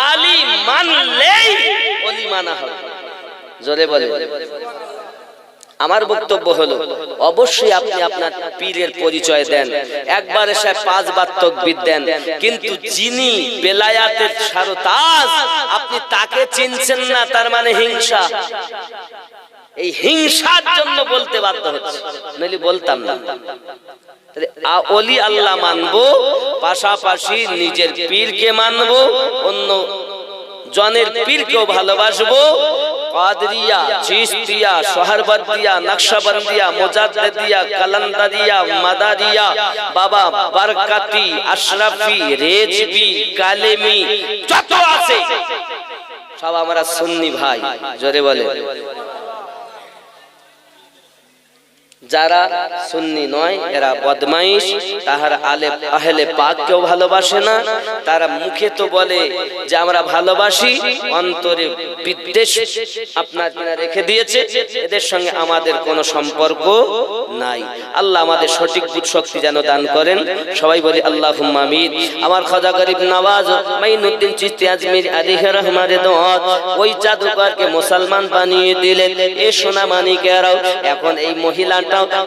আলী মানলেই ওলি মানা হবে। জোরে বলে। আমার বক্তব্য হলো অবশ্যই আপনি আপনার পীরের পরিচয় দেন, একবার এসে 5 বার তাকবীর দেন, কিন্তু যিনি বেলায়াতের সারতাজ আপনি তাকে চিনছেন না, তার মানে হিংসা। এই হিংসার জন্য বলতে বাধ্য হচ্ছে, নইলে বলতাম না। ওলি আল্লাহ মানবো, পাশাপাশি নিজের পীরকে মানবো, অন্য জনের পীরকেও ভালোবাসবো। কাদরিয়া, চিশতিয়া, সোহরবর্দিয়া, নকশবন্দিয়া, মুজাদ্দিদিয়া, কালান্দারিয়া, মাদারিয়া, বাবা বরকতি, আশরাফি, রেজবি, কালেমি যত আছে সব আমরা সুন্নি ভাই। জোরে বলে। যারা সুন্নি নয় এরা বদমাইশ, তাহার আহলে পাককেও ভালোবাসে না। তারা মুখে তো বলে যে আমরা ভালোবাসি, অন্তরে বিদ্বেষ আপনার কিনা রেখে দিয়েছে। এদের সঙ্গে আমাদের কোনো সম্পর্ক নাই। আল্লাহ আমাদের সঠিক বুঝ শক্তি যেন দান করেন। সবাই বলি আল্লাহুম্মা আমিন। আমার খাজা গরিব নওয়াজ মাইনুদ্দিন চিশতি আজমির আলাইহি রহমাতের দোয়াত, ওই জাদুকরকে মুসলমান বানিয়ে দিলেন। এ সোনা মানিকেরাও এখন এই মহিলা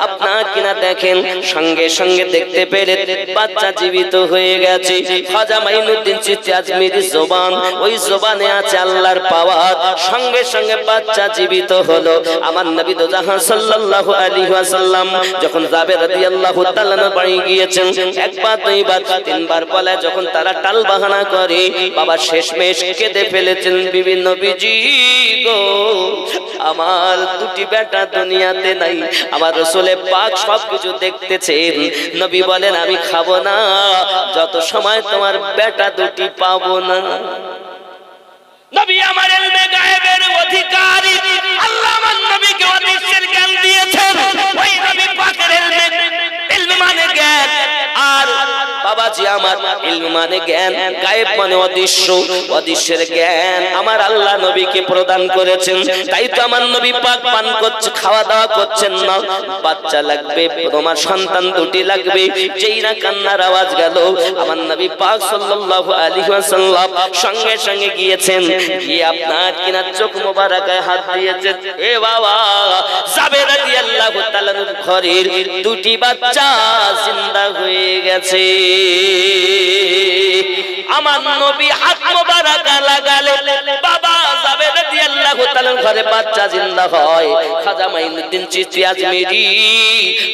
আপনার কিনা দেখেন, সঙ্গে সঙ্গে দেখতে পেলে বাচ্চা জীবিত হয়ে গেছে। খাজা মাইনুদ্দিন চিশতি আজমিরি জবান, ওই জবানে আছে আল্লাহর পাওয়ার, সঙ্গে সঙ্গে বাচ্চা জীবিত হলো। আমার নবী দো জাহান সাল্লাল্লাহু আলাইহি ওয়াসাল্লাম যখন জাবের রাদিয়াল্লাহু তাআলা বাড়ি গিয়েছেন, একবার দুইবার তিনবার বলে, যখন তারা টাল বাহানা করে, বাবা শেষমেশ কেঁদে ফেলেছেন। বিভিন্ন নবীজি গো, আমার দুটি বেটা দুনিয়াতে নাই। আমার রাসূলে পাক সবকিছু দেখতেছেন। নবী বলেন আমি খাবো না যত সময় তোমার বেটা দুটি পাবো না। নবী আমার ইলমে গায়েবের অধিকারী, আল্লাহ আমার নবীকে অদৃশ্যের জ্ঞান দিয়েছেন। ওই নবী পাকের ইলম মানে জ্ঞান, আর বাবাজি আমার ইলম মানে জ্ঞান, গায়েব মানে অদৃশ্য, অদৃশ্যের জ্ঞান আমার আল্লাহ নবীকে প্রদান করেছেন। তাই তো আমার নবী পাক পান করছে, খাওয়া দাওয়া করছেন না। বাচ্চা লাগবে, তোমার সন্তান দুটি লাগবে, যেই না কান্নার আওয়াজ গেল, আমার নবী পাক সাল্লাল্লাহু আলাইহি ওয়াসাল্লাম সঙ্গে সঙ্গে গিয়েছেন, গিয়ে আপনার কিনা চোখ মোবারকায় হাত দিয়েছেন। এ বাবা, জাবের রাদিয়াল্লাহু তাআলার ঘরের দুটি বাচ্চা জিন্দা হয়ে গেছে। আমার নবী হাত মোবারক লাগালে বাবা জাবের রাদিয়াল্লাহু তাআলার ঘরে বাচ্চা জিন্দা হয়। খাজা মাইনুদ্দিন চিশতি আজমিরি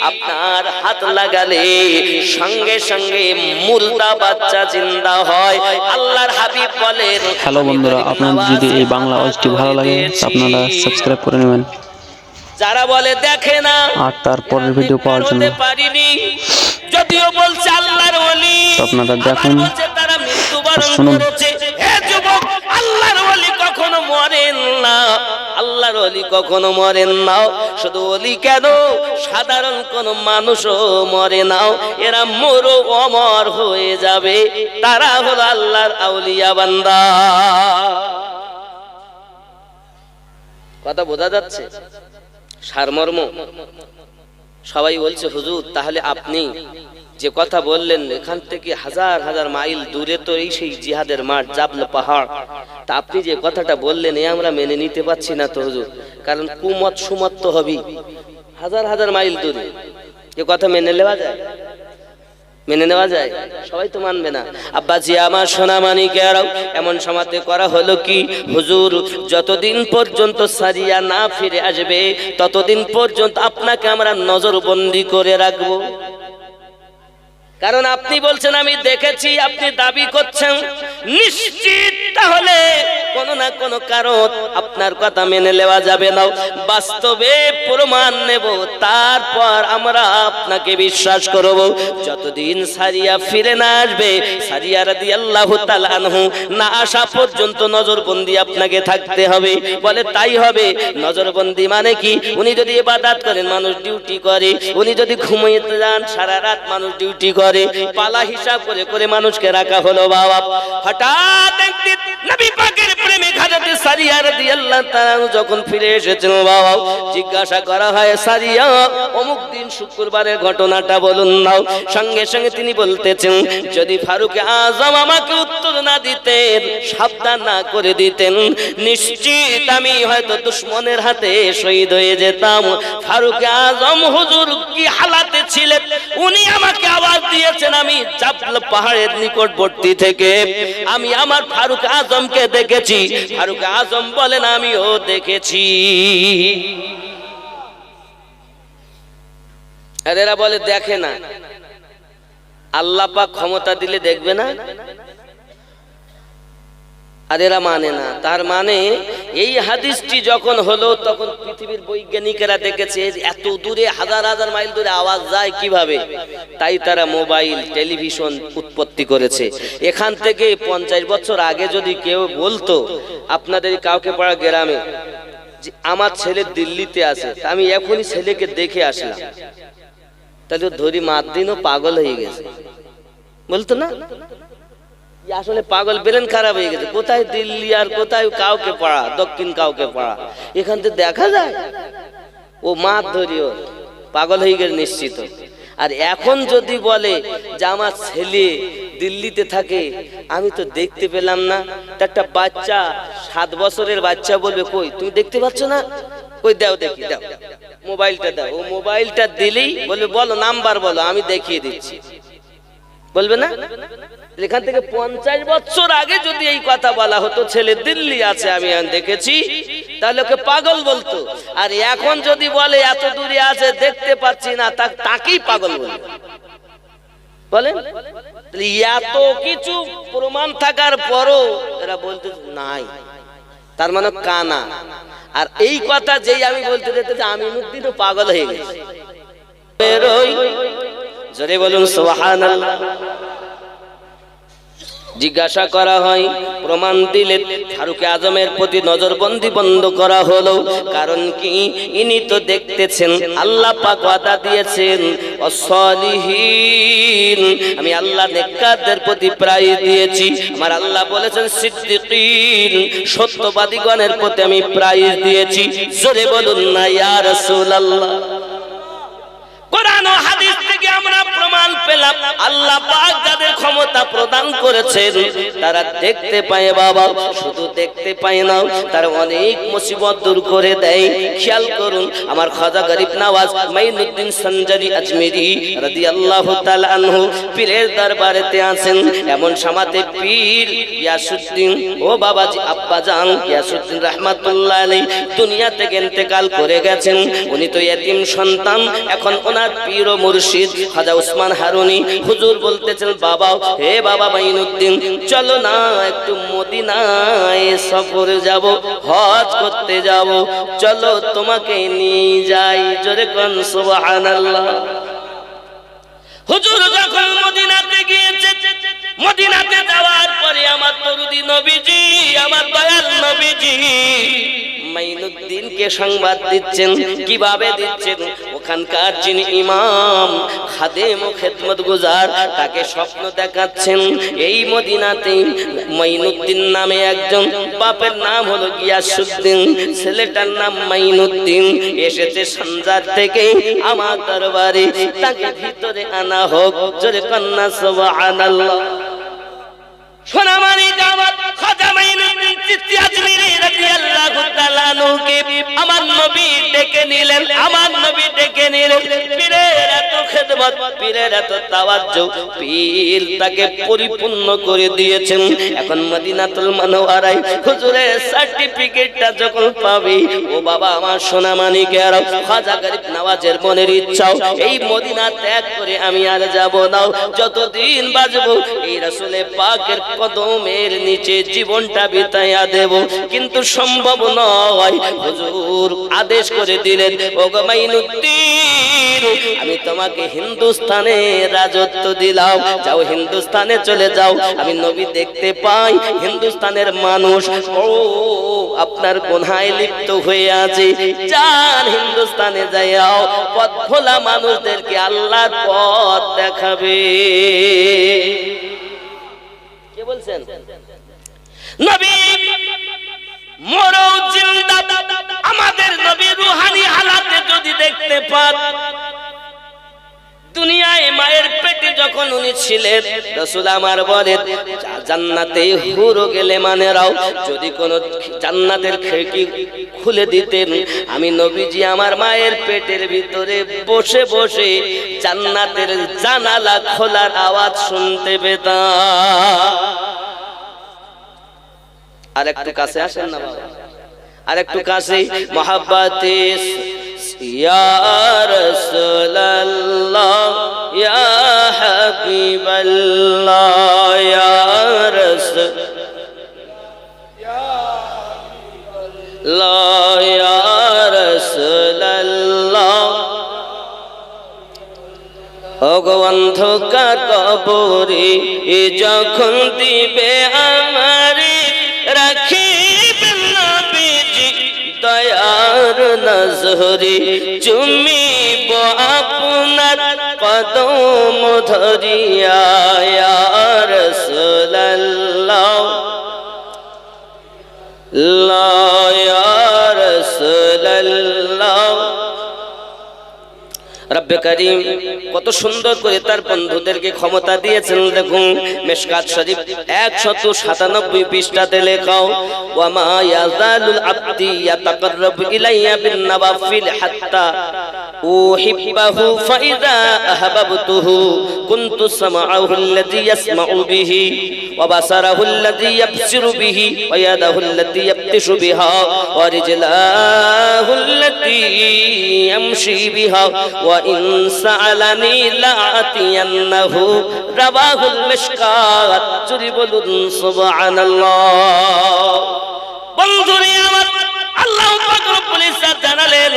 আপনার হাত লাগালে সঙ্গে সঙ্গে মুর্দা বাচ্চা জিন্দা হয়। আল্লাহর হাবিব বলেন। হ্যালো বন্ধুরা, আপনাদের যদি এই বাংলা ওয়াজটি ভালো লাগে আপনারা সাবস্ক্রাইব করে নেবেন। যারা বলে দেখে না আর তারপরের ভিডিও পাওয়ার জন্য যদিও বলছে আল্লাহর ওলি, আপনারা দেখুন তারা মৃত্যুবরণ শুনুন। করেছে। হে যুবক, আল্লাহর ওলি কখনো মরেন না, আল্লাহর ওলি কখনো মরেন না। শুধু ওলি কেন, সাধারণ কোন মানুষও মরে না, এরা মরো অমর হয়ে যাবে। তারা হলো আল্লাহর আউলিয়া বান্দা। কথা বোঝা যাচ্ছে? সারমর্ম সবাই বলছে হুজুর তাহলে আপনি যে কথা বললেন এখান থেকে হাজার হাজার মাইল দূরে তো এই সেই জিহাদের মাঠ জাবল পাহাড়, তা আপনি যে কথাটা বললেন এ আমরা মেনে নিতে পারছি না তো হুজুর, কারণ কুমত সুমত তো হবেই হাজার হাজার মাইল দূরে। এ কথা মেনে নেওয়া যায়? মেনে নেওয়া যায়? সবাই তো মানবে না। আব্বাজি আমার সোনা মানিকেরাও এমন সমাতে করা হলো কি, হুজুর যতদিন পর্যন্ত সারিয়া না ফিরে আসবে ততদিন পর্যন্ত আপনাকে আমরা নজরবন্দি করে রাখবো। কারণ আপনি বলছেন আমি দেখেছি, আপনি দাবি করছেন, নিশ্চিত তাহলে কোন না কোন কারণ আপনার কথা মেনে নেওয়া যাবে না। বাস্তবে প্রমাণ নেব, তারপর আমরা আপনাকে বিশ্বাস করব। যতদিন সারিয়া ফিরে না আসবে, সারিয়া রাদিয়াল্লাহু তাআলা আনহু না আসা পর্যন্ত নজরবন্দি আপনাকে থাকতে হবে। বলে তাই হবে? নজরবন্দি মানে কি? উনি যদি ইবাদত করেন মানুষ ডিউটি করে, উনি যদি ঘুমাইতে যান সারা রাত মানুষ ডিউটি করে, পালা হিসাব করে করে মানুষকে রাখা হলো। বাবা হঠাৎ একদিন নবী পাকের প্রেমিক হযরত সারিয়া রাদিয়াল্লাহু তাআলা যখন ফিরে এসেছেন, বাবা জিজ্ঞাসা করা হয় সারিয়া অমুক দিন শুক্রবারের ঘটনাটা বলুন নাও। সঙ্গে সঙ্গে তিনি বলতেছেন, যদি ফারুক আজম আমাকে উত্তর না দিতেন, সাবধান না করে দিতেন, নিশ্চিত আমি হয়তো দুশমনের হাতে শহীদ হয়ে যেতাম। ফারুক আজম হুজুর কি হালাতে ছিলেন, উনি আমাকে আওয়াজ দিয়েছেন, আমি জাবল পাহাড়ের নিকটবর্তী থেকে আমি আমার ফারুক আজমকে দেখেছি। ফারুক আজম বলেন, আমিও দেখেছি। আর এরা বলে দেখে না, আল্লাহ পাক ক্ষমতা দিলে দেখবে না, আর এরা মানে না। তার মানে এই হাদিসটি যখন হলো তখন পৃথিবীর বৈজ্ঞানিকেরা দেখেছে এত দূরে হাজার হাজার মাইল দূরে আওয়াজ যায় কিভাবে, তাই তারা মোবাইল টেলিভিশন উৎপত্তি করেছে। এখান থেকে 50 বছর আগে যদি কেউ বলতো আপনাদের কাউকে পাড়া গ্রামে যে আমার ছেলে দিল্লিতে আছে, আমি এখনই ছেলেকে দেখে আসলাম, তাহলে ধরি মার দিনও পাগল হয়ে গেছে, বলতো না আসলে পাগল, ব্রেন খারাপ হয়ে গেছে, কোথায় দিল্লি আর কোথায় কাউকে পড়া, দক্ষিণ কাউকে পড়া, এখান থেকে দেখা যায় ও মার ধরিও পাগল হয়ে গেছে নিশ্চিত। আর এখন যদি বলে যে আমার ছেলে দিল্লিতে থাকে, আমি তো দেখতে পেলাম না, একটা বাচ্চা 7 বছরের বাচ্চা বলবে, কই তুমি দেখতে পাচ্ছ না, কই দাও দেখি, দাও মোবাইলটা দাও, ও মোবাইলটা দিলেই বলবে বলো নাম্বার বলো, আমি দেখিয়ে দিচ্ছি, বলবে না? এখান থেকে 50 বছর আগে যদি এই কথা বলা হতো ছেলে দিল্লি আছে আমি দেখেছি, তাহলে ওকে পাগল বলতো। আর এখন যদি বলে এত দূরে আছে দেখতে পাচ্ছি না, তাকেই পাগল বলবে। বলেন, এত কিছু প্রমাণ থাকার পরও এরা বলতে নাই, তার মানে কানা। আর এই কথা যেই আমি বলতে যেতে আমিনুদ্দিনও পাগল হয়ে গেছে। জোরে বলুন সুবহানাল্লাহ। জিজ্ঞাসা করা হয়, প্রমাণ দিলে ফারুক আজমের প্রতি নজরবন্দি বন্ধ করা হলো, কারণ কি ইনি তো দেখতেছেন, আল্লাহ পাক ওয়াদা দিয়েছেন অসলিহিন, আমি আল্লাহ নেককারদের প্রতি প্রায় দিয়েছি। আমার আল্লাহ বলেছেন সিদ্দিকিন, সত্যবাদীগণের প্রতি আমি প্রায় দিয়েছি। জোরে বলুন না ইয়া রাসূলুল্লাহ। কোরআন ও হাদিস থেকে আমরা প্রমাণ পেলাম আল্লাহ পাক যাদের ক্ষমতা প্রদান করেছেন তারা দেখতে পায় বাবা, শুধু দেখতে পায় না, তারা অনেক মুসিবত দূর করে দেয়। খেয়াল করুন, আমার খাজা গরিব নওয়াজ মাইনুদ্দিন সঞ্জারি আজমেরি রাদিয়াল্লাহু তাআলা আনহু পীরের দরবারেতে আছেন। এমন সমাতে পীর ইয়াসউদ্দিন ও বাবাজি আব্বাজান ইয়াসউদ্দিন রাহমাতুল্লাহ আলাইহি দুনিয়া থেকে ইন্তেকাল করে গেছেন। উনি তো ইতিম সন্তান। এখন ওনার পীর ও মুর্শিদ খাজা উসমান হারুনি হুজুর বলতেছেন, বাবা হে বাবা মাইনুদ্দিন, চলো না একটু মদিনায় সফরে যাব, হজ করতে যাব, চলো তোমাকে নিয়ে যাই। জোরে কোন সুবহানাল্লাহ। হুজুর যখন মদিনাতে গিয়েছে, মদিনাতে যাওয়ার পরে আমার দরুদি নবীজি, আমার দয়াল নবীজি মাইনুদ্দিনকে সংবাদ দিচ্ছেন। কিভাবে দিচ্ছেন? ওখানকার যিনি ইমাম, খাদেম ও খেদমত গুজার, তাকে স্বপ্ন দেখাচ্ছেন এই মদিনাতে মাইনুদ্দিন নামে একজন, বাপের নাম হলো গিয়াসউদ্দিন, ছেলেটার নাম মাইনুদ্দিন, এসেছে সঞ্জার থেকে আমার দরবারে, তাকে ভিতরে আনা হোক। জোরে কন্না সুবহানাল্লাহ। সোনামানি দামাত খাজা মাইনুদ্দিন চিশতি আজমিরি রাদিয়াল্লাহু তাআলা আনহুকে আমার নবী ডেকে নিলেন, আমার নবী ডেকে নিলেন। পীরের এত খেদমত, পীরের এত তাওয়াজ্জু, পীর তাকে পরিপূর্ণ করে দিয়েছেন। এখন মদিনাতুল মুনাওয়ারায় হুজুরের সার্টিফিকেটটা যখন পাবি, ও বাবা আমার সোনামানিকেরা, খাজা গরিব নওয়াজের মনের ইচ্ছাও এই মদিনা ত্যাগ করে আমি আর যাব না, যতদিন বাঁচবো এই রাসূলের পাকের কদমের নিচে জীবনটা বিতাইয়া দেব। কিন্তু সম্ভব নয়। হুজুর আদেশ করে দিলেন, ও গো মাইনুদ্দিন, আমি তোমাকে হিন্দুস্তানে রাজত্ব দিলাম, যাও হিন্দুস্তানে চলে যাও, আমি নবী দেখতে পাই হিন্দুস্তানের মানুষ ও আপনার গুনাহে লিপ্ত হয়ে আছে, যান হিন্দুস্তানে যাও, পথ ভোলা মানুষদেরকে আল্লাহর পথ দেখাবে। কে বলছেন? নবী মরও জিন্দা, আমাদের নবী রূহানি হালাতে যদি দেখতে পান, দুনিয়ায় মায়ের পেটে যখন উনি ছিলেন, রাসূল আমার বলেন জান্নাতে হুরো গেলে মানেরাও যদি কোন জান্নাতের খিড়কি খুলে দিতেন, আমি নবীজি আমার মায়ের পেটের ভিতরে বসে বসে জান্নাতের জানালা খোলার আওয়াজ শুনতে পেতাম। আর একটু কাছে আসেন না বাবা, আর একটু কাছে মহাব্বতে ইয়া রাসূলুল্লাহ ইয়া হাবিবাল্লাহ ইয়া রাসূলুল্লাহ ইয়া রাসূলুল্লাহ। ওগো অন্ধকার কবরে যখন দিবে আমারে রাখিবেন নবীজি দয়ার নজরে, চুমিব আপনার কদম ধরিয়া ইয়া রাসূলুল্লাহ ইয়া রাসূলুল্লাহ। রব্বে করিম কত সুন্দর করে তার বন্ধুদেরকে ক্ষমতা দিয়েছেন। দেখুন মিশকাত শরীফ 197 পৃষ্ঠাতে লেখাও ওয়া মা ইয়াজালুল আবদি ইয়াতাকাররাবু ইলাইয়া বিন নওয়াফিল হাত্তা উহিব্বাহু ফাইযা আহবাবতুহু কুনতু সামাআহু আল্লাযী ইয়াসমাউ বিহি ওয়া বাসারাহু আল্লাযী ইয়াবসিরু বিহি ওয়া ইয়াদাহু আল্লাতী ইয়াবতিশু বিহা ওয়া রিজলাহু আল্লাতী ইয়ামশি বিহা ওয়া ইন সাআলানি লাআতিয়ান্নাহু রাওয়াহুল মিশকাত। জুরি বলুন সুবহানাল্লাহ। বন্ধুরে আমার, আল্লাহ পাক রব্বুল ইজ্জত জানালেন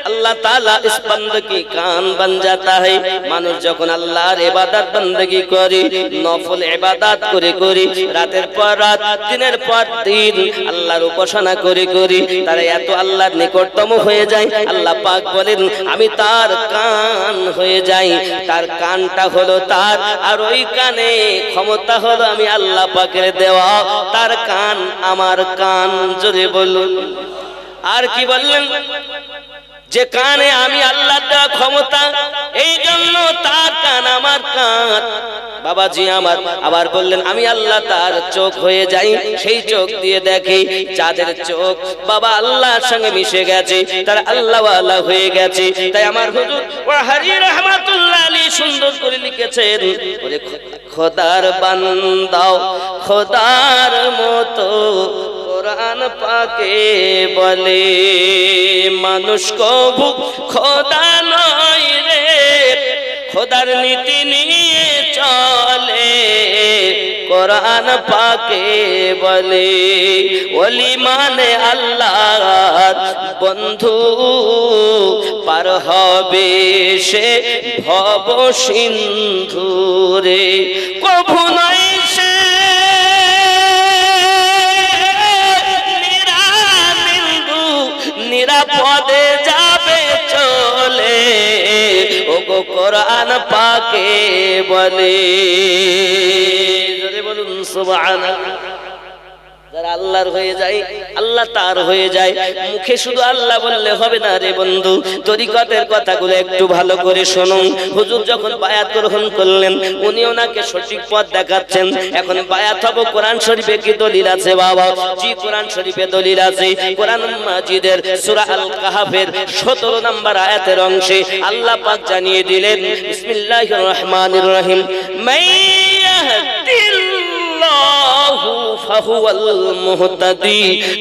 अल्लाह ताला इस बंदे की कान बन जाता है। मानुष যখন আল্লাহর ইবাদত বندگی করে, নফল ইবাদত করে করে রাতের পর রাত দিনের পর দিন আল্লাহর উপাসনা করে করে তারা এত আল্লাহর নিকটতম হয়ে যায়, আল্লাহ পাক বলেন আমি তার কান হয়ে যাই। তার কানটা হলো তার, আর ওই কানে ক্ষমতা হলো আমি আল্লাহ পাকের দেওয়া। তার কান আমার কান। জোরে বলুন। আর কি বললেন? যে কানে আমি আল্লাহ দেওয়া ক্ষমতা, এই জন্য তার কান আমার কান। বাবাজি আমার আবার বললেন আমি আল্লাহ তার চোখ হয়ে যাই। সেই চোখ দিয়ে দেখে যাদের চোখ বাবা আল্লাহর সঙ্গে মিশে গেছে, তারা আল্লাহওয়ালা হয়ে গেছে। তাই আমার হুজুর ওয়াহারি রাহমাতুল্লাহ আলাইহি সুন্দর করে লিখেছেন, ওরে খোদার বান্দাও খোদার মতো কোরআন পাকে বলে মানুষ কবু খোদা নয় রে, খোদার নীতি নিয়ে চলে কোরআন পাকে বলে। ওলি মানে আল্লাহর বন্ধু, পার হবে সে ভব সিন্ধু রে, কভু নয় সে নিরাপদে যাবে চলে, ওগো কোরআন পাকে বলে। জোরে বলুন সুবহানাল্লাহ। যারা আল্লাহর হয়ে যায় আল্লাহ তার হয়ে যায়। মুখে শুধু আল্লাহ বললে হবে না রে বন্ধু, তরিকতের কথাগুলো একটু ভালো করে শুনুন। হুজুর যখন বায়াত গ্রহণ করলেন উনি ওনাকে সঠিক পথ দেখাচ্ছেন। এখন বায়াত হবো, কোরআন শরীফে কি দলিল আছে বাবা? জি, কোরআন শরীফে দলিল আছে। কোরআন মাজিদের সূরা আল কাহফের 17 নম্বর আয়াতের অংশে আল্লাহ পাক জানিয়ে দিলেন বিসমিল্লাহির রহমানির রহিম,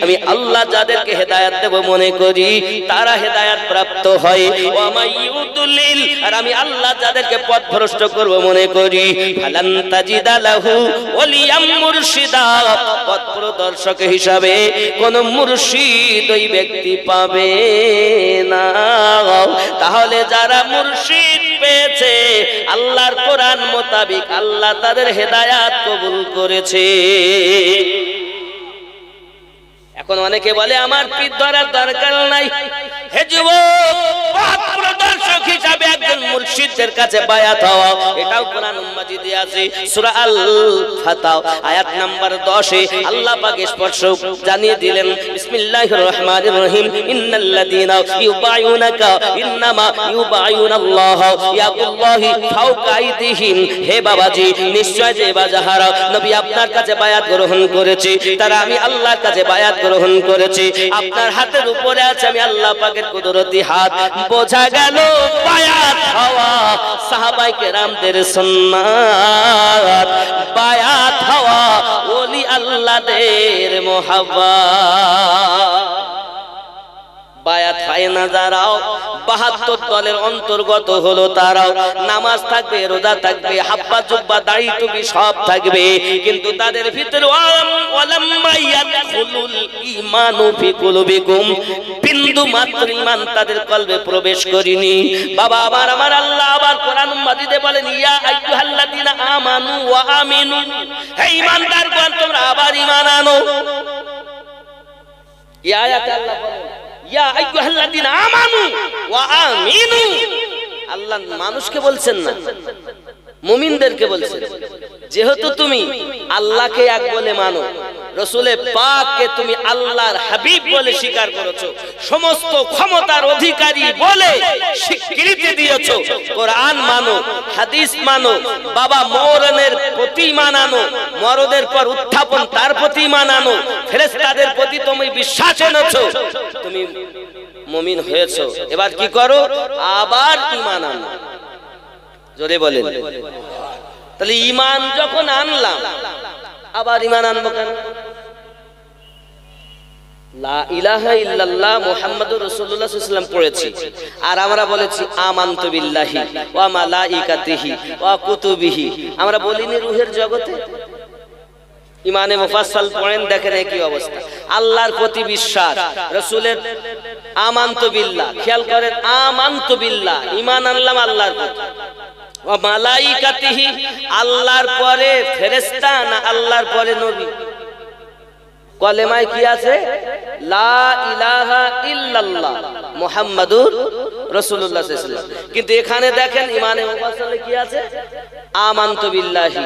আমি আল্লাহ যাদেরকে হেদায়েত দেব মনে করি তারা হেদায়েত প্রাপ্ত হয়। আর আমি আল্লাহ যাদেরকে পথভ্রষ্ট করব মনে করি ফালান তাজিদা লাহু ওয়ালিয়াম মুরশিদা, পথ প্রদর্শক হিসাবে কোন মুর্শিদ ওই ব্যক্তি পাবে না। তাহলে যারা মুর্শিদ পেয়েছে আল্লাহর কোরআন মোতাবেক আল্লাহ তাদের হেদায়েত কবুল করেছে। এখন অনেকে বলে আমার পীর ধরার দরকার নাই। হে যুবক, পথ প্রদর্শক হিসাবে একজন মুর্শিদদের কাছে বায়াত হওয়া, এটাও কোরআন মাজিদে আছে। সূরা আল ফাতহ আয়াত নাম্বার 10 এ আল্লাহ পাক স্পষ্ট জানিয়ে দিলেন, বিসমিল্লাহির রহমানির রহিম, ইন্নাল্লাযীনা ইউবাইউনাকা ইন্নামা ইউবাইউনাল্লাহ ইয়াকুল্লাহি ফাওকা আইদিহিম। হে বাবাজি, নিশ্চয় যে বাজাহারা নবী আপনার কাছে বায়াত গ্রহণ করেছে, তারা আমি আল্লাহর কাছে বায়াত গ্রহণ করেছে। আপনার হাতের উপরে আছে আমি আল্লাহ পাকের কুদরতি হাত। বোঝা গেল বায়াত হওয়া সাহাবায়ে কেরামদের সুন্নাত, বায়াত হওয়া ওলি আল্লাহদের মুহাব্বত। বায়াত হয় না যারাও 72 দলের অন্তর্গত হলো তারাও নামাজ থাকবে, রোজা থাকবে, হাব্বা জুব্বা দাড়ি টুপি সব থাকবে, কিন্তু তাদের ভিতরে ঈমানু ফি কুলুবিকুম, বিন্দু মাত্র ঈমান তাদের কলবে প্রবেশ করেনি। বাবা আমার আল্লাহ আবার কোরআন মাজিদে বলেন, ইয়া আইয়ুহাল্লাযীনা আমানু ওয়া আমিনু, হে ঈমানদারগণ তোমরা আবার ঈমান আনো। এই আয়াতে আল্লাহ বলেন ইয়া আইয়ুহাল্লাযীনা আমানু ওয়া আমিনু। আল্লাহ মানুষকে বলছেন না, মুমিনদেরকে বলছেন। যেহেতু তুমি আল্লাহকে এক বলে মানো, রাসূলে পাককে তুমি আল্লাহর হাবিব বলে স্বীকার করেছো, সমস্ত ক্ষমতার অধিকারী বলে স্বীকৃতি দিয়েছো, কোরআন মানো, হাদিস মানো, বাবা মওলানের প্রতি মানানো, মরদের পর উত্থাপন তার প্রতি মানানো, ফেরেশতাদের প্রতি তুমি বিশ্বাস এনেছো, তুমি মুমিন হয়েছো। এবার কি করো? আবার ঈমান আনো। জোরে বলেন। তাহলে ঈমান যখন আনলাম, আবার ঈমান আনবো কেন? লা ইলাহা ইল্লাল্লাহ মুহাম্মাদুর রাসূলুল্লাহ সাল্লাল্লাহু আলাইহি ওয়াসাল্লাম পড়েছি, আর আমরা বলেছি আমানতু বিল্লাহি ওয়া মালাইকাতিহি ওয়া কুতুবিহি। আমরা বলিনি রূহের জগতে? ইমানে মুফাসসাল পড়েন, দেখেন কি অবস্থা। আল্লাহর প্রতি বিশ্বাস, রাসূলের আমানতু বিল্লাহ, খেয়াল করেন, আমানতু বিল্লাহ, ঈমান আনলাম আল্লাহর প্রতি। ওয়া মালাইকাতিহি, আল্লাহর পরে ফেরেশতা না আল্লাহর পরে নবী? কলেমায় কি আছে? লা ইলাহা ইল্লাল্লাহ মুহাম্মাদুর রাসূলুল্লাহ সাল্লাল্লাহু আলাইহি ওয়াসাল্লাম। কিন্তু এখানে দেখেন ইমানে মুফাসসালে কি আছে? আমানতু বিল্লাহি,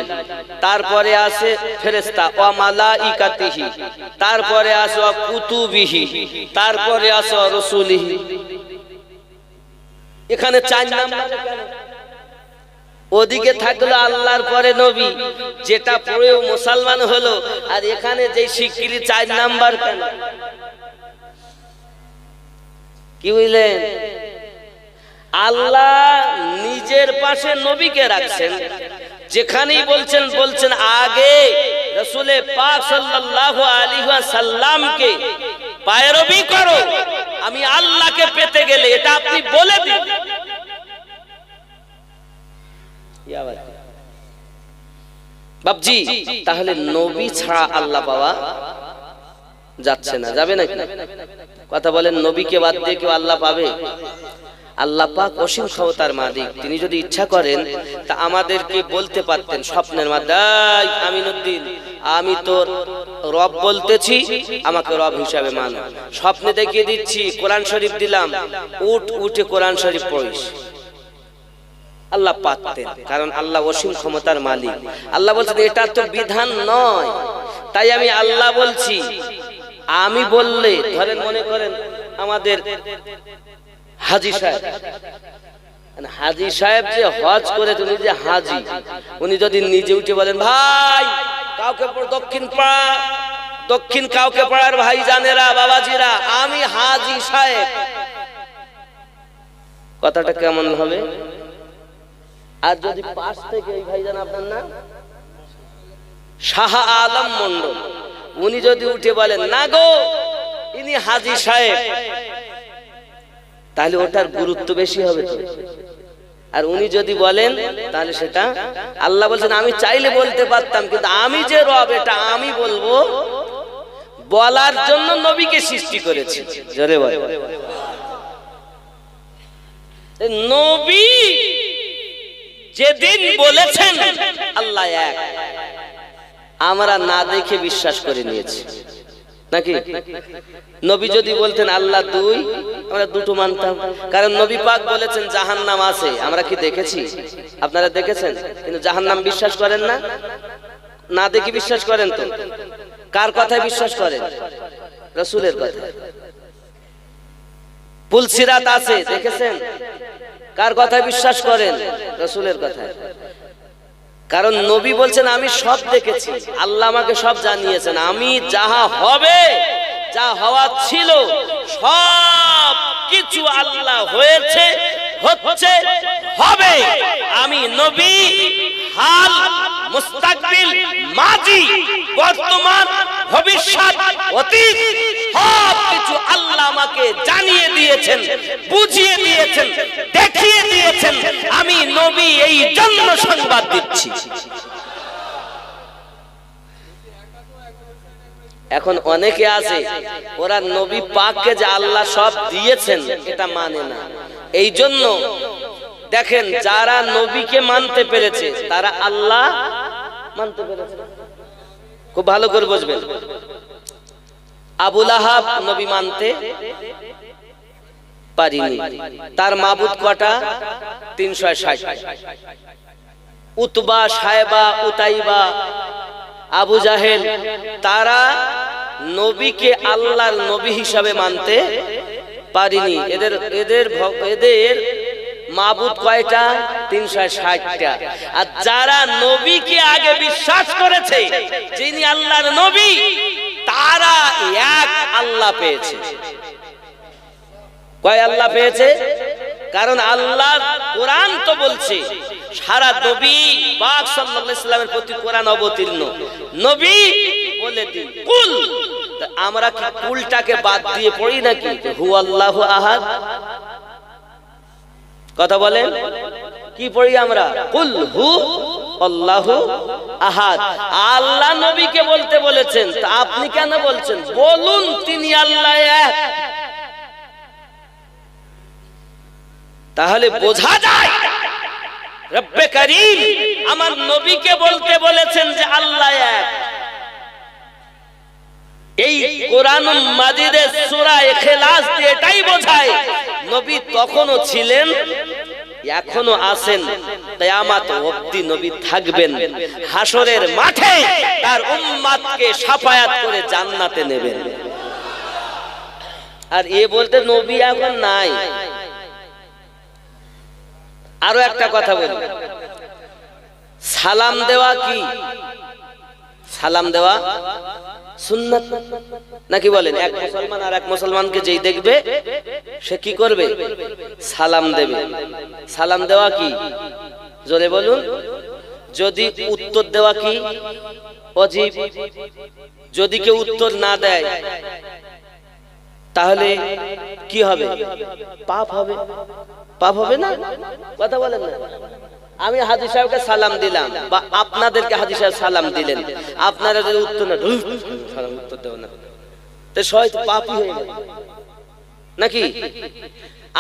তারপরে আছে ফেরেশতা, ওয়া মালাইকাতিহি, তারপরে আছে ওয়া কুতুবিহি, তারপরে আছে রাসূলিহি। এখানে 4 নাম্বার কেন? ওদিকে থাকলো আল্লাহর পরে নবী, যেটা পড়েও মুসলমান হলো, আর এখানে যে স্বীকৃতি 4 নাম্বার কেন? কি বুঝলেন? আল্লাহ নিজের পাশে নবীকে রাখছেন, যেখানেই বলছেন আগে রাসূলে পাক সাল্লাল্লাহু আলাইহি ওয়াসাল্লামকে পায়রবি করো, আমি আল্লাহকে পেতে গেলে এটা আপনি বলে দিন। বাবজি, তাহলে নবী ছাড়া আল্লাহ পাওয়া যাচ্ছে না, যাবে নাকি? কথা বলেন, নবীকে বাদ দিয়ে কেউ আল্লাহ পাবে? আল্লাহ পাক অসীম ক্ষমতার মালিক, তিনি যদি ইচ্ছা করেন তা আমাদেরকে বলতে পারতেন স্বপ্নের মাধ্যমে, আমিনুদ্দিন আমি তোর রব বলতেছি, আমাকে রব হিসাবে মানো। স্বপ্নে দেখিয়ে দিচ্ছি, কোরআন শরীফ দিলাম, উঠে কোরআন শরীফ পড়িস। আল্লাহ পারতেন, কারণ আল্লাহ অসীম ক্ষমতার মালিক। আল্লাহ বলছেন এটা তো বিধান নয়, তাই আমি আল্লাহ বলছি। আমি বললে, ধরেন মনে করেন আমাদের হাজী সাহেব যে হজ করে, উনি যে হাজী, উনি যদি নিজে উঠে বলেন ভাই কাউকে দক্ষিণ কাউকে পাড়ার ভাই জানেরা, বাবাজিরা, আমি হাজী সাহেব, কথাটা কেমন হবে? আর যদি পাশ থেকে এই ভাইজান আপনার নাম শাহ আলম মন্ডল, উনি যদি উঠে বলেন না গো ইনি হাজী সাহেব, তাহলে ওটার গুরুত্ব বেশি হবে তো। আর উনি যদি বলেন তাহলে সেটা, আল্লাহ বলছেন আমি চাইলে বলতে পারতাম, কিন্তু আমি যে রব এটা আমি বলবো, বলার জন্য নবীকে সৃষ্টি করেছি। জোরে বল। নবী যেদিন বলেছেন আল্লাহ এক, আমরা না দেখে বিশ্বাস করে নিয়েছি। নাকি? নবী যদি বলতেন আল্লাহ দুই, আমরা দুটো মানতাম, কারণ নবী পাক বলেছেন জাহান্নাম আছে। আমরা কি দেখেছি? আপনারা দেখেছেন? কিন্তু জাহান্নাম বিশ্বাস করেন না, না দেখি বিশ্বাস করেন তো? কার কথায় বিশ্বাস করেন? রাসূলের কথা। পুলসিরাত আছে, দেখেছেন? কার কথায় বিশ্বাস করেন? রাসূলের কথায়। কারণ নবী বলছেন আমি সব দেখেছি, আল্লাহ আমাকে সব জানিয়েছেন, আমি যাহা হবে, যা হওয়ার ছিল সব কিছু আল্লাহ হয়েছে, হচ্ছে, হবে। আমি নবী হাল, মুস্তাকবিল, মাজি, বর্তমান, ভবিষ্যৎ, অতীত সব কিছু আল্লাহ আমাকে জানিয়ে দিয়েছেন, বুঝিয়ে দিয়েছেন, দেখিয়ে দিয়েছেন। আমি নবী এই জন্য সংবাদ দিচ্ছি। এখন অনেকে আছে ওরা নবী পাককে যে আল্লাহ সব দিয়েছেন এটা মানে না। এই জন্য দেখেন যারা নবীকে মানতে পেরেছে তারা আল্লাহ মানতে পেরেছে। খুব ভালো করে বুঝবেন। আবু লাহাব নবী মানতে পারিনি, তার মাবুদ কটা? 360। উতবা, সায়বা, উতাইবা, আবু জাহেল, তারা নবীকে আল্লাহর নবী হিসাবে মানতে পারিনি। এদের মাবুদ কয়টা? 360টা। আর যারা নবীকে আগে বিশ্বাস করেছে যিনি আল্লাহর নবী, তারা এক আল্লাহ পেয়েছে। কয় আল্লাহ পেয়েছে? কারণ আল্লাহ কোরআন তো বলছে, সারা নবী পাক সাল্লাল্লাহু আলাইহি সাল্লামের প্রতি কোরআন অবতীর্ণ। নবী বলে দিন কুল। আমরা কি কুলটাকে বাদ দিয়ে পড়ি নাকি? হু আল্লাহু আহাদ। কথা বলেন, কি পড়ি আমরা? কুল হু আল্লাহু আহাদ। আল্লাহ নবীকে বলতে বলেছেন, তা আপনি কেন বলছেন? বলুন তিনি আল্লাহ এক। তাহলে বোঝা যায় রব্বে করিম আমার নবীকে বলতে বলেছেন যে আল্লাহ এক। এই কোরআনুল মাজিদের সূরা ইখলাস দিয়ে এটাই বোঝায় নবী তখনও ছিলেন, এখনো আছেন, কিয়ামত অবধি নবী থাকবেন। হাসরের মাঠে তার উম্মতকে শাফায়াত করে জান্নাতে নেবেন। আর এ বলতে নবী এখন নাই। আরো একটা কথা বলি, সালাম দেওয়া কি? সালাম দেওয়া সুন্নাত নাকি বলেন? এক মুসলমান আর এক মুসলমানকে যেই দেখবে সে কি করবে? সালাম দেবে। সালাম দেওয়া কি? জোরে বলুন। যদি উত্তর দেওয়া কি? ওয়াজিব। যদি কেউ উত্তর না দেয় তাহলে কি হবে? পাপ হবে। পাপ হবে না? কথা বলেন না। আমি হাজী সাহেবকে সালাম দিলাম বা আপনাদেরকে হাজী সাহেব সালাম দিলেন, আপনারা যদি উত্তর না সালাম উত্তর দেব না, তো শয়তান পাপী হয়ে গেল নাকি?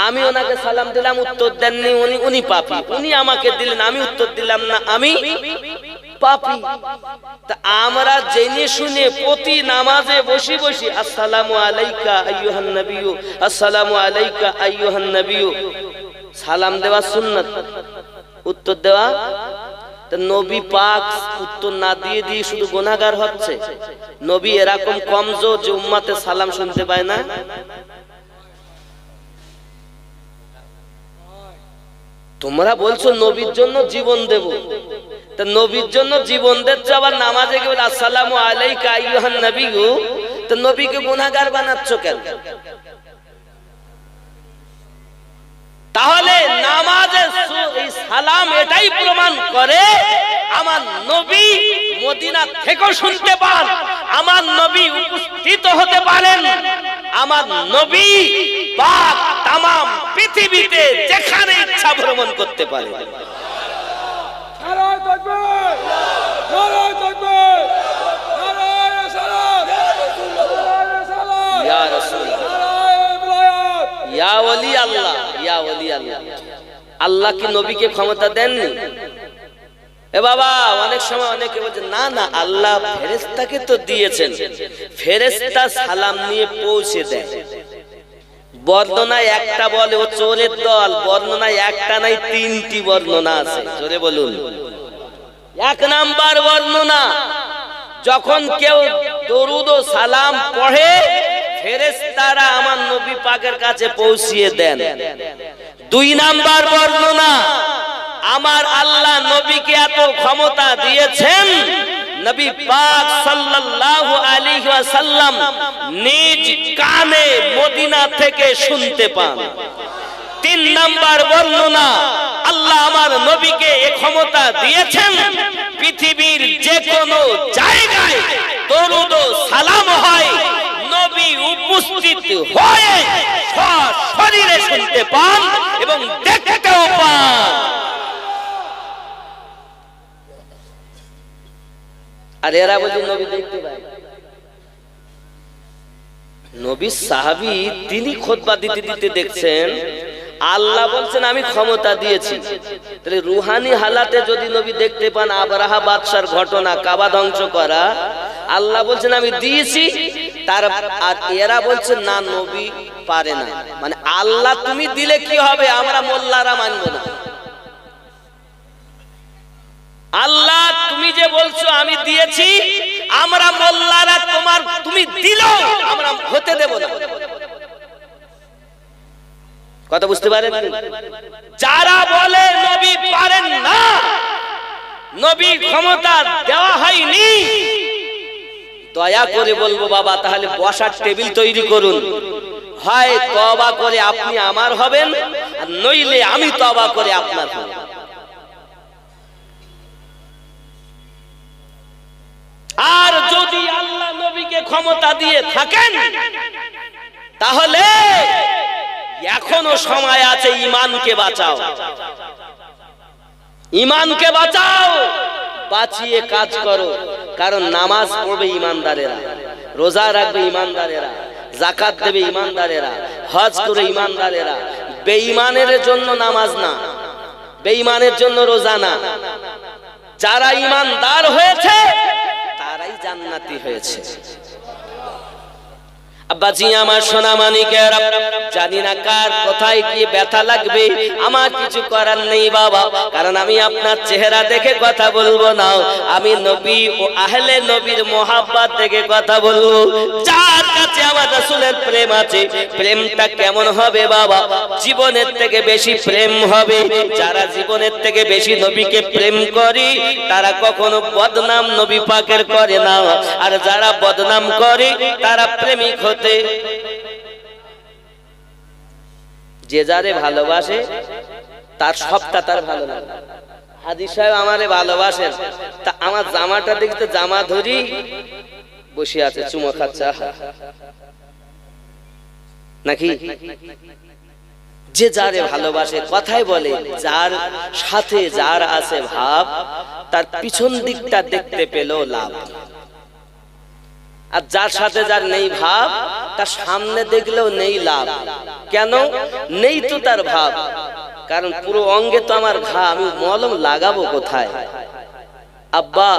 আমি ওনাকে সালাম দিলাম, উত্তর দেননি, উনি পাপী। উনি আমাকে দিলেন, আমি উত্তর দিলাম না, আমি পাপী। তা আমরা জেনে শুনে প্রতি নামাজে বসে বসে আসসালামু আলাইকা আইয়ুহান নবিয়্যু, আসসালামু আলাইকা আইয়ুহান নবিয়্যু, সালাম দেওয়া সুন্নাত, উত্তর দেওয়া। তা নবী পাক উত্তর না দিয়ে দিয়ে শুধু গুনাহগার হচ্ছে। নবী এরকম কমজোর যে উম্মতে সালাম শুনতে পায় না? তোমরা বলছো নবীর জন্য জীবন দেব, তা নবীর জন্য জীবন দিচ্ছ, আবার নামাজে গিয়ে বলে আসসালামু আলাইকা আইয়ুহান নবিয়্যু, তো নবীকে গুনাহগার বানাচ্ছ কেন? তাহলে নামাজে এই সালাম এটাই প্রমাণ করে আমার নবী মদিনা থেকেও শুনতে পান, আমার নবী উপস্থিত হতে পারেন, আমার নবী পাক তামাম পৃথিবীতে যেখানে ইচ্ছা ভ্রমণ করতে পারে। নারায়ে তাকবীর, নারায়ে তাকবীর, নারায়ে সালাম, নারায়ে সালাম, ইয়া রাসূল, নারায়ে ইবাদত, ইয়া ওলি আল্লাহ, ইয়া ওলি আল্লাহ। আল্লাহ কি নবীকে ক্ষমতা দেননি? এ বাবা, অনেক সময় অনেকে বলছে না না আল্লাহ ফেরেশতাকে তো দিয়েছেন, ফেরেশতা সালাম নিয়ে পৌঁছে দেয়। বর্ণনায় একটা বলে ও চোরের দল, বর্ণনায় একটা নাই তিনটি বর্ণনা আছে। জোরে বলুন। এক নাম্বার বর্ণনা, যখন কেউ দরুদ ও সালাম পড়ে ফেরেশতারা আমার নবী পাকের কাছে পৌঁছিয়ে দেন। দুই নাম্বার বর্ণনা, আমার আল্লাহ নবীকে এত ক্ষমতা দিয়েছেন, নবী পাক সাল্লাল্লাহু আলাইহি ওয়াসাল্লাম নিজ কানে মদিনা থেকে শুনতে পান। তিন নাম্বার বর্ণনা, আল্লাহ আমার নবীকে এই ক্ষমতা দিয়েছেন, পৃথিবীর যে কোনো জায়গায় দরুদ ও সালাম হয়, নবী উপস্থিত হয়ে সশরীরে শুনতে পান এবং দেখতেও পান। আর এরা বলছে নবী দেখতে পায়। নবী সাহাবী তিনি খুতবা দিতে দিতে দেখছেন আল্লাহ বলছেন আমি ক্ষমতা দিয়েছি। তাহলে রুহানি হালাতে যদি নবী দেখতে পান আবরাহা বাদশার ঘটনা, কাবা ধ্বংস করা, আল্লাহ বলছেন আমি দিয়েছি, তার আর এরা বলছে না নবী পারে না। মানে আল্লাহ তুমি দিলে কি হবে, আমরা মোল্লারা মানব না। আল্লাহ তুমি যে বলছো আমি দিয়েছি, আমরা মোল্লারা তোমার তুমি দিলো আমরা হতে দেব না। কথা বুঝতে পারেন? যারা বলে নবী পারেন না, নবী ক্ষমতা দেওয়া হয়নি, দয়া করে বলবো বাবা তাহলে বসার টেবিল তৈরি করুন, হয় তওবা করে আপনি আমার হবেন, আর নইলে আমি তওবা করে আপনার হব। আর যদি আল্লাহ নবীকে ক্ষমতা দিয়ে থাকেন তাহলে এখনো সময় আছে, ঈমানকে বাঁচাও, ঈমানকে বাঁচাও, বাঁচিয়ে কাজ করো। কারণ নামাজ পড়বে ঈমানদারেরা, রোজা রাখবে ঈমানদারেরা, যাকাত দেবে ঈমানদারেরা, হজ করে ঈমানদারেরা। বেঈমানের জন্য নামাজ না, বেঈমানের জন্য রোজা না। যারা ঈমানদার হয়েছে তারাই জান্নাতি হয়েছে। আব্বাজি আমার সোনা মানিকেরা, জানি না কার কোথায় কি ব্যথা লাগবে, আমার কিছু করার নেই বাবা, কারণ আমি আপনার চেহারা দেখে কথা বলবো না, আমি নবী ও আহলে নবীর মোহাব্বত দেখে কথা বলবো। যার কাছে আমার রাসূলের প্রেম আছে, প্রেমটা কেমন হবে বাবা, জীবনের থেকে বেশি প্রেম হবে। যারা জীবনের থেকে বেশি নবীকে প্রেম করে তারা কখনো বদনাম নবী পাকের করে না, আর যারা বদনাম করে তারা প্রেমিক হতে। যে যারে ভালোবাসে তার সবটা তার ভালো লাগে। হাজী সাহেব আমারে ভালোবাসেন, তা আমার জামাটা দেখতে জামা ধরি বসে আছে চুমো খাচ্ছে নাকি? যে যারে ভালোবাসে, কথাই বলে যার সাথে যার আছে ভাব তার পিছন দিকটা দেখতে পেলেও লাভ, আর যার সাথে যার নেই ভাব তার সামনে দেখলেও নেই লাভ। কেন নেই তো তার ভাব, কারণ পুরো অঙ্গে তো আমার ঘা, আমি মলম লাগাবো কোথায়? আব্বা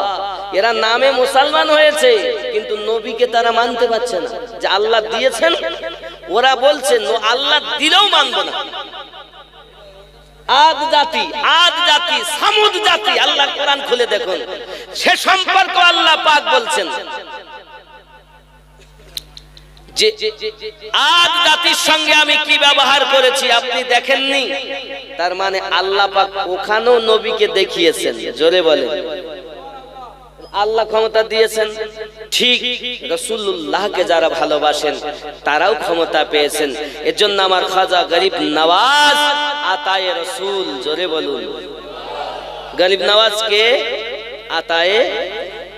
এরা নামে মুসলমান হয়েছে কিন্তু নবীকে তারা মানতে পারছে না, যে আল্লাহ দিয়েছেন ওরা বলছে আল্লাহ দিলেও মানবো না। আদ জাতি সামুদ জাতি, আল্লাহর কোরআন খুলে দেখুন, সে সম্পর্ক আল্লাহ পাক বলছেন যে আদ জাতির সঙ্গে আমি কি ব্যবহার করেছি আপনি দেখেননি? তার মানে আল্লাহ পাক ওখানেও নবীকে দেখিয়েছেন। জোরে বলেন আল্লাহ ক্ষমতা দিয়েছেন, ঠিক রাসূলুল্লাহকে যারা ভালোবাসেন তারাও ক্ষমতা পেয়েছেন। এজন্য আমার খাজা গরিব নওয়াজ আতায়ে রাসূল, জোরে বলুন গরিব নওয়াজ কে আতায়ে,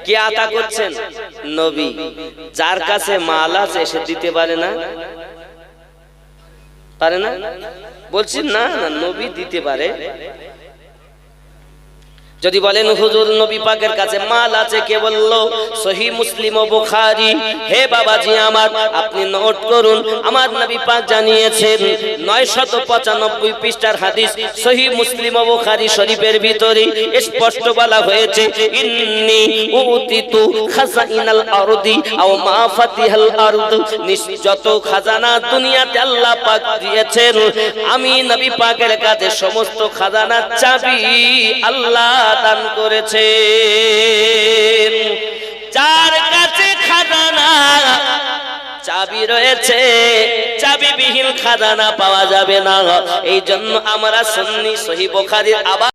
কে আতা করছেন? নবী। যার কাছে মাল আছে সে দিতে পারে না, পারে না? বলছি না না, নবী দিতে পারে। যদি বলেন হুজুর নবী পাকের কাছে মাল আছে, কে বলল? সহিহ মুসলিম ও বুখারী। হে বাবাজি আমার, আপনি নোট করুন, আমার নবী পাক জানিয়েছেন 995 পৃষ্ঠার হাদিস সহিহ মুসলিম ও বুখারী শরীফের ভিতরে স্পষ্ট বলা হয়েছে, ইন্নী উতিতু খাজাইনাল আরদি আও মাফাতিহাল আরদ, যত খাজানা দুনিয়াতে আল্লাহ পাক দিয়েছেন, আমি নবী পাকের কাছে সমস্ত খাজানার চাবি আল্লাহ দান করেছেন। যার কাছে খাজানা চাবি রয়েছে, চাবিবিহীন খাজানা পাওয়া যাবে না। এই জন্য আমরা সুন্নি সহিহ বুখারীর আবার